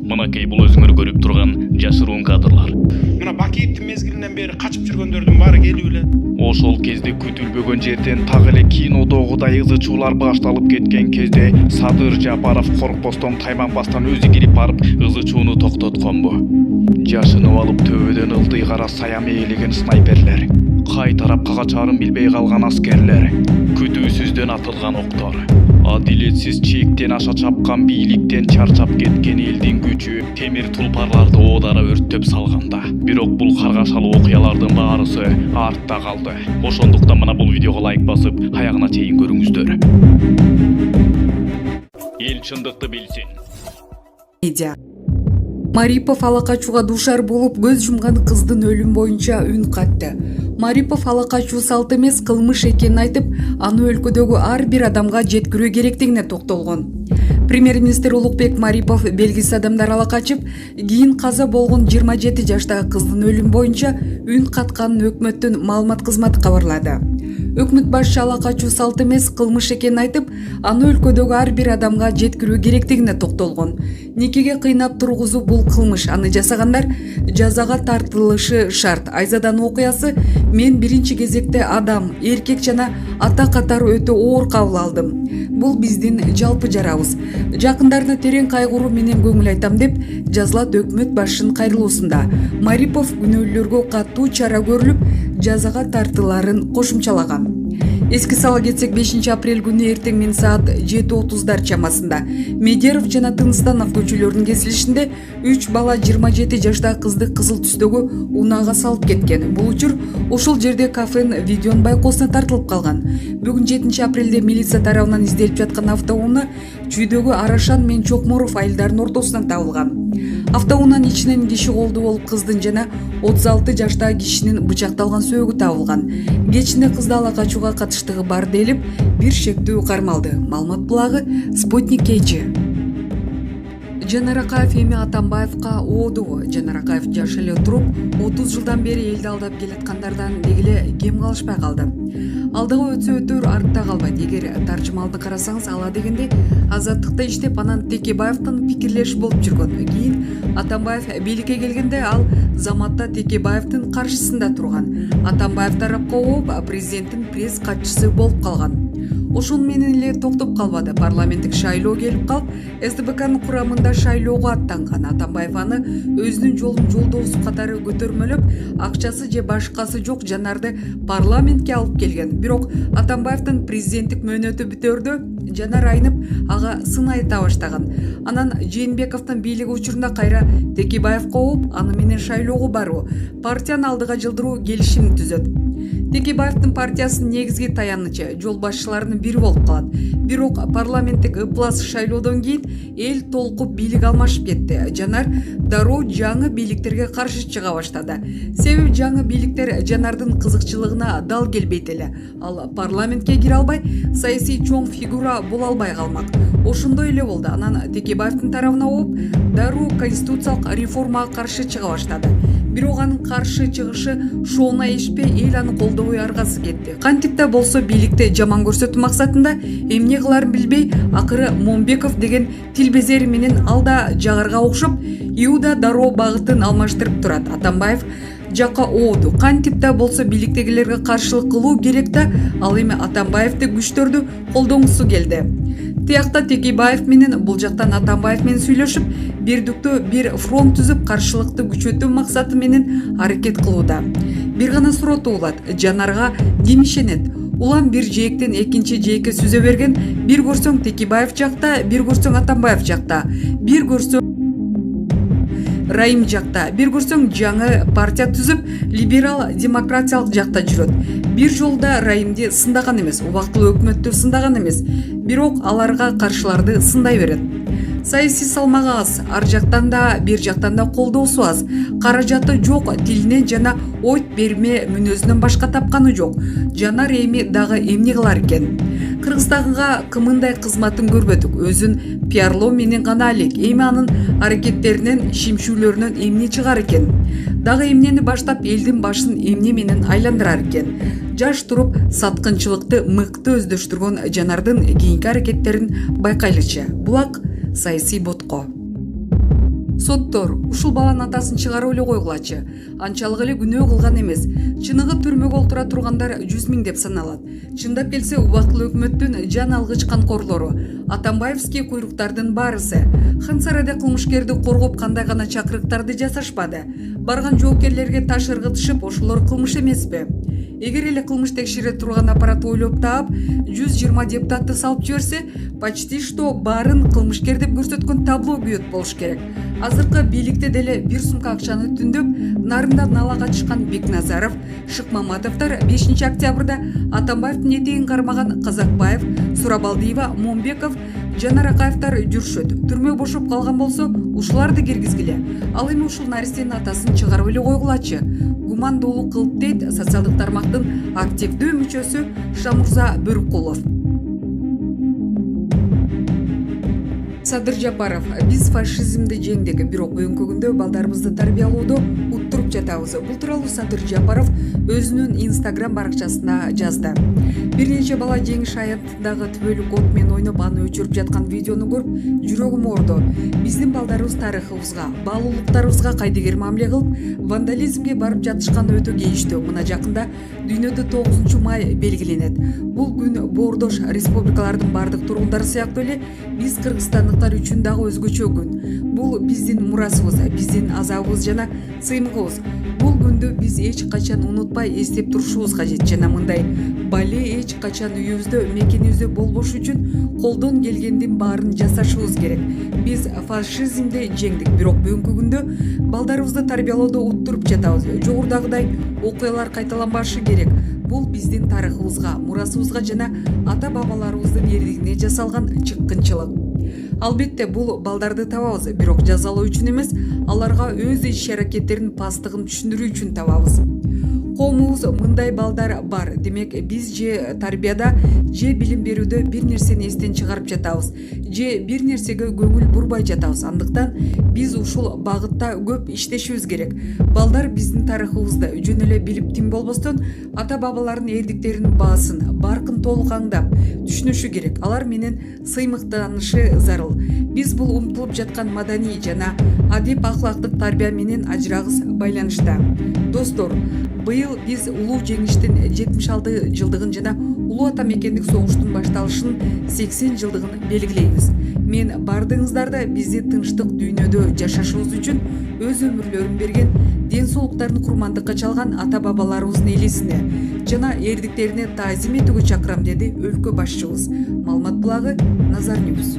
Мынакей бул өзүңөр көрүп турган жашыруун кадрлар. Мына Бакиевдин мезгилинен бери качып жүргөндөрдүн баары келүүлө. Ошол кезде күтүлбөгөн жерден так эле кинодогудай ызы чуулар башталып кеткен кезде Садыр Жапаров коркпостон тайманбастан өзү кирип барып ызы чууну токтотконбу. Жашынып алып төбөдөн ылдый кара саям ээлеген снайперлер, кай тарапка качаарын билбей калган аскерлер, күтүүсүздөн атылган октор, адилетсиз чектен аша чапкан бийликтен чарчап кеткен элдин күчү темир тулпарларды оодара өрттөп салганда. Бирок бул каргашалуу окуялардын баарысы артта калды. Ошондуктан мына бул видеого лайк басып, аягына чейин көрүңүздөр. Эл чындыкты билсин. Медиа. Марипов алакачууга дуушар болуп көз жумган кыздын өлүм боюнча үн катты. Марипов алакачуу салт эмес, кылмыш экенин айтып, аны өлкөдөгү ар бир адамга жеткирүү керектигине токтолгон. Премьер-министр Улукбек Марипов белгисиз адамдар алакачып, кийин каза болгон 27 жаштагы кыздын өлүм боюнча үн катканын өкмөттүн маалымат кызматы кабарлады. Өкмөт башчы алакачуу салт эмес, кылмыш экенин айтып, аны өлкөдөгү ар бир адамга жеткирүү керектигине токтолгон. Никеге кыйнап тургузуу бул кылмыш, аны жасагандар жазага тартылышы шарт. Айзаданын окуясы мен биринчи кезекте адам, эркек жана ата катары өтө оор кабыл алдым. Бул биздин жалпы жарабыз. Жакындарына терең кайгыруу менен көңүл айтам деп жазылат өкмөт башчынын кайрылуусунда. Марипов күнөөлүүлөргө катуу чара көрүлүп, жазага тартыларын кошумчалаган. Эске сала кетсек, 5 апрель күнү эртең мен саат 7:30 чамасында Медеров жана Тынстанов көчөлөрүнүн кесилишинде 3 бала 27 жаштагы кызды кызыл түстөгү унаага салып кеткен. Бул учур ошол жерде кафенин видеонун байкоосуна тартылып калган. Бүгүн 7 апрелде милиция тарабынан изделип жаткан автоунаа Чүйдөгү Арашан мен Чокморов айылдарынын ортосунан табылган. Автоунаанын ичинен киши колду болуп кыздын жана 36 жаштагы кишинин бычакталган сөөгү табылган. Кечинде кызды алакачууга катыштыгы бар делип, бир шектүү кармалды. Маалымат булагы Спутник KG. Жанар Акаев эми Атамбаевка оодубу? Жанар Акаев жаш эле туруп, 30 жылдан бери элди алдап келаткандардан дегеле кем калышпай калды. Алдыга өтсө өтөр, артта калбайт. Эгер таржымалды карасаңыз, ала дегенде Азаттыкта иштеп, анан Текебаевдин пикирлеши болуп жүргөн. Кийин Атамбаев бийликке келгенде ал заматта Текебаевдин каршысында турган. Атамбаев тарапка ооп, президенттин пресс катчысы болуп калган. Ошону менен эле токтоп калбады. Парламенттик шайлоо келип калып, СДПКнын курамында шайлоого аттанган. Атамбаев аны өзүнүн жолун жолдоосу катары көтөрмөлөп, акчасы же башкасы жок Жанарды парламентке алып келген. Бирок Атамбаевдин президенттик мөөнөтү бүтөөрдө Жанар айнып, ага сын айта баштаган. Анан Жээнбековдун бийлиги учурунда кайра Текебаевка ооп, аны менен шайлоого баруу, партияны алдыга жылдыруу келишим түзөт. Текебаевдин партиясынын негизги таянычы жол башчыларынын бири болуп калат. Бирок парламенттик ыплас шайлоодон кийин эл толкуп бийлик алмашып кетти. Жанар дароо жаңы бийликтерге каршы чыга баштады. Себеби жаңы бийликтер Жанардын кызыкчылыгына дал келбейт эле. Ал парламентке кире албай, саясий чоң фигура боло албай калмак. Ошондой эле болду. Анан Текебаевдин тарабына ооп, дароо конституциялык реформага каршы чыга баштады. Бирок анын каршы чыгышы шоона эшпей, эл аны колдобой аргасы кетти. Кантип да болсо бийликти жаман көрсөтүү максатында эмне кыларын билбей, акыры Момбеков деген тилбезери менен алда жагарга окшоп, Иуда дароо багытын алмаштырып турат. Атамбаев жакка ооду. Кантип да болсо бийликтегилерге каршылык кылуу керек да, ал эми Атамбаевди күчтөрдү колдоңусу келди. Тиякта Текебаев менен, бул жактан Атамбаев менен сүйлөшүп, бирдиктүү бир фронт түзүп, каршылыкты күчөтүү максаты менен аракет кылууда. Бир гана суроо туулат: Жанарга ким ишенет? Улам бир жээктен экинчи жээкке сүзө берген, бир көрсөң Текебаев жакта, бир көрсөң Атамбаев жакта, бир көрсөң Райым жакта, бир көрсөң жаңы партия түзүп, либерал демократиялык жакта жүрөт. Бир жолда Райымды сындаган эмес, убактылуу өкмөттү сындаган эмес, бирок аларга каршыларды сындай берет. Саясий салмагы аз, ар жактан да бир жактан да колдоосу аз, каражаты жок, тилине жана ойт берме мүнөзүнөн башка тапканы жок. Жанар эми дагы эмне кылар экен? Кыргызстанга кымындай кызматын көрбөдүк, өзүн пиарлоо менен гана алек. Эми анын аракеттеринен, шимшүүлөрүнөн эмне чыгар экен? Дагы эмнени баштап элдин башын эмне менен айландырар экен? Жаш туруп саткынчылыкты мыкты өздөштүргөн Жанардын кийинки аракеттерин байкайлычы. Булак саясий ботко. Соттор ушул баланын атасын чыгарып эле койгулачы. Анчалык эле күнөө кылган эмес. Чыныгы түрмөгө олтура тургандар 100 миң деп саналат. Чындап келсе, убактылуу өкмөттүн жан алгыч канкорлору, Атамбаевский куйруктардын баарысы Хансарада кылмышкерди коргоп кандай гана чакырыктарды жасашпады. Барган жоопкерлерге таш ыргытышып, ошолор кылмыш эмеспи? Эгер эле кылмыш текшере турган аппарат ойлоп таап 120 депутатты салып жиберсе, почти что баарын кылмышкер деп көрсөткөн табло күйөт болуш керек. Азыркы бийликте деле 1 сумка акчаны түндөп, нарында налага чыккан Бекназаров, Шыкмаматовдор 5 октябрда Атамбаевдин этегин кармаган Казакбаев, Сурабалдиева, Момбеков, Жанар Акаевдор жүрүшөт. Түрмө бошоп калган болсо, ушуларды киргизгиле. Ал эми ушул наристенин атасын чыгарып эле койгулачы. Гумандуулук кылып дейт социалдык тармактын активдүү мүчөсү Шамурза Бөркулов. Садыр Жапаров: биз фашизмди жеңдик, бирок бүгүнкү күндө балдарыбызды тарбиялоодо уттуруп жатабыз. Бул тууралуу Садыр Жапаров өзүнүн Instagram баракчасында жазды. Бир нече бала жеңиш аянтындагы түбөлүк от менен ойноп, аны өчүрүп жаткан видеону көрүп, жүрөгүм оорду. Биздин балдарыбыз тарыхыбызга, баалуулуктарыбызга кайдыгер мамиле кылып, вандализмге барып жатышкан өтө кейиштүү. Мына жакында дүйнөдө 9 май белгиленет. Бул күн боордош республикалардын бардык тургундары сыяктуу эле биз кыргызстандыктар үчүн дагы өзгөчө күн. Бул биздин мурасыбыз, биздин азабыбыз жана сыймыгыбыз. Бул күндү биз эч качан унутпай эстеп турушубуз кажет. Жана мындай бале эч качан үйүбүздө, мекенибизде болбош үчүн колдон келгендин баарын жасашыбыз керек. Биз фашизмди жеңдик, бирок бүгүнкү күндө балдарыбызды тарбиялоодо уттуруп жатабыз. Жогорудагыдай окуялар кайталанбашы керек. Бул биздин тарыхыбызга, мурасыбызга жана ата-бабаларыбыздын эрдигине жасалган чыккынчылык. Албетте бул балдарды табабыз, бирок жазалоо үчүн эмес, аларга өз иш-аракеттеринин пастыгын түшүндүрүү үчүн табабыз. Коомубуз мындай балдар бар. Демек, биз же тарбияда, же билим берүүдө бир нерсени эстен чыгарып жатабыз, же бир нерсеге көңүл бурбай жатабыз. Андыктан биз ушул багытта көп иштешибиз керек. Балдар биздин тарыхыбызды жөн эле билип тим болбостон, ата-бабалардын эрдиктеринин баасын, баркын толук аңдап, түшүнүшү керек. Алар менен сыймыктанышы зарыл. Биз бул умтулуп жаткан маданий жана адеп ахлактык тарбия менен ажырагыс байланышта. Достор, быйыл биз улуу жеңиштин 76 жылдыгын жана улуу ата мекендик согуштун башталышынын 80 жылдыгын белгилейбиз. Мен бардыгыңыздарды бизди тынчтык дүйнөдө жашашыбыз үчүн өз өмүрлөрүн берген, ден соолуктарын курмандыкка чалган ата-бабаларыбыздын элесине жана эрдиктерине таазим этүүгө чакырам, деди өлкө башчыбыз. Маалымат булагы Назар Ньюс.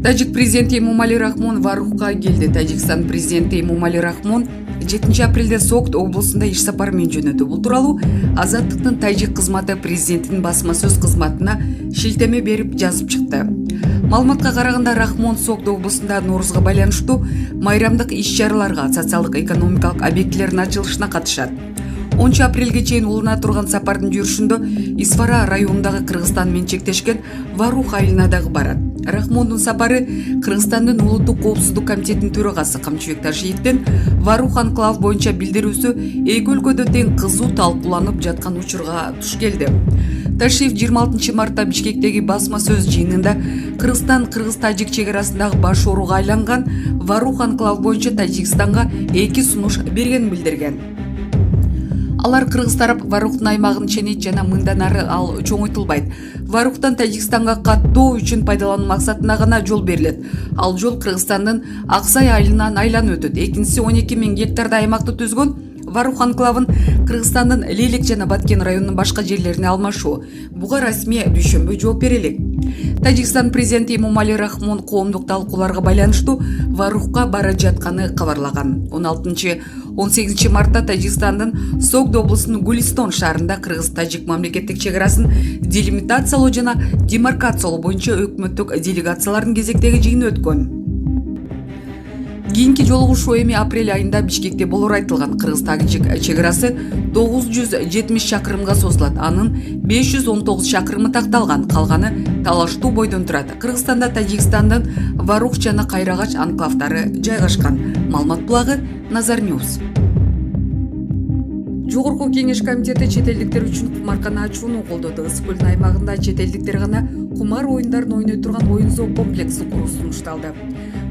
Тажик президенти Эмомали Рахмон Варухка келди. Тажикстан президенти Эмомали Рахмон 7 апрелде Согд облусунда иш сапар менен жөнөдү. Бул тууралуу Азаттыктын тажик кызматы президенттин басма сөз кызматына шилтеме берип жазып чыкты. Маалыматка караганда, Рахмон Согд облусунда Ноорузга байланыштуу майрамдык иш-чараларга, социалдык экономикалык объектилердин ачылышына катышат. 10 апрелге чейин улана турган сапардын жүрүшүндө Исфара районундагы Кыргызстан менен чектешкен Варух айылына дагы барат. Рахмондун сапары Кыргызстандын улуттук коопсуздук комитетинин төрагасы Камчыбек Ташиевдин Варух анклав боюнча билдирүүсү эки өлкөдө тең кызуу талкууланып жаткан учурга туш келди. Ташиев 26 мартта Бишкектеги басма сөз жыйынында Кыргызстан-Кыргыз-Тажик чегарасындагы баш ооруга айланган Варух анклав боюнча Тажикстанга 2 сунуш бергенин билдирген. Алар Кыргыз тарап Варухтун аймагын ченейт жана мындан ары ал чоңойтулбайт. Варухтан Тажикстанга каттоо үчүн пайдалануу максатына гана жол берилет. Ал жол Кыргызстандын Аксай айылынан айланып өтөт. Экинчиси 12 000 гектарда аймакты түзгөн Варух анклавын Кыргызстандын Лелек жана Баткен районунун башка жерлерине алмашуу. Буга расмий дүйшөмбү жооп берелик. Тажикстан президенти Эмомали Рахмон коомдук талкууларга байланыштуу Варухка бара жатканы кабарлаган. 16-18 мартта Тажикстандын Согд облусунун Гулистон шаарында Кыргыз-Тажик мамлекеттик чегарасын делимитациялоо жана демаркациялоо боюнча өкмөттүк делегациялардын кезектеги жыйыны өткөн. Кийинки жолугушуу эми апрель айында Бишкекте болору айтылган. Кыргыз-Тажик чегарасы 970 чакырымга созулат. Анын 519 чакырымы такталган, калганы талаштуу бойдон турат. Кыргызстанда Тажикстандын Варух жана Кайрагач анклавдары жайгашкан. Маалымат булагы Назар Ньюс. Жогорку кеңеш комитети чет элдиктер үчүн кумаркана ачууну колдоду. Ысык көлдүн аймагында чет элдиктер гана кумар оюндарын ойной турган оюн зоо комплексин куруу сунушталды.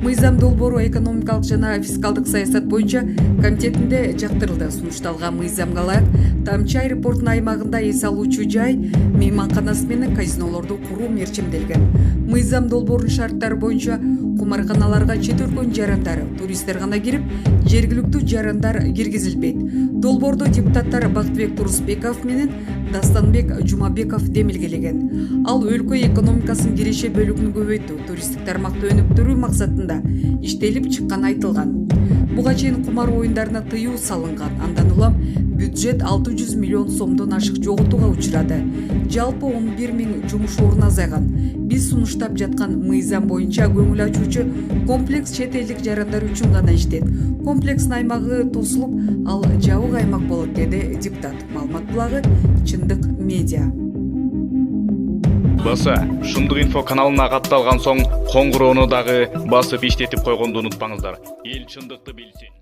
Мыйзам долбоору экономикалык жана фискалдык саясат боюнча комитетинде жактырылды. Сунушталган мыйзамга ылайык Тамчы аэропортунун аймагында эс алуучу жай, мейманканасы менен казинолорду куруу мерчимделген. Мыйзам долбоорунун шарттары боюнча кумарканаларга чет өлкөнүн жарандары, туристтер гана кирип, жергиликтүү жарандар киргизилбейт. Долбоордо депутаттар Бактыбек Турусбеков менен Дастанбек Жумабеков демилгелеген. Ал өлкө экономикасынын киреше бөлүгүн көбөйтүү, туристтик тармакты өнүктүрүү максатында иштелип чыкканы айтылган. Буга чейин кумар оюндарына тыюу салынган. Андан улам бюджет 600 миллион сомдон ашык жоготууга учурады. Жалпы 11 000 жумуш орун азайган. Биз сунуштап жаткан мыйзам боюнча көңүл ачуучу комплекс чет элдик жарандар үчүн гана иштейт. Комплекстин аймагы тосулуп, ал жабык аймак болот, деди депутат. Маалымат булагы Чындык медиа. Баса, Шындык инфо каналына катталган соң коңгуроону дагы басып иштетип койгонду унутпаңыздар. Эл чындыкты билсин.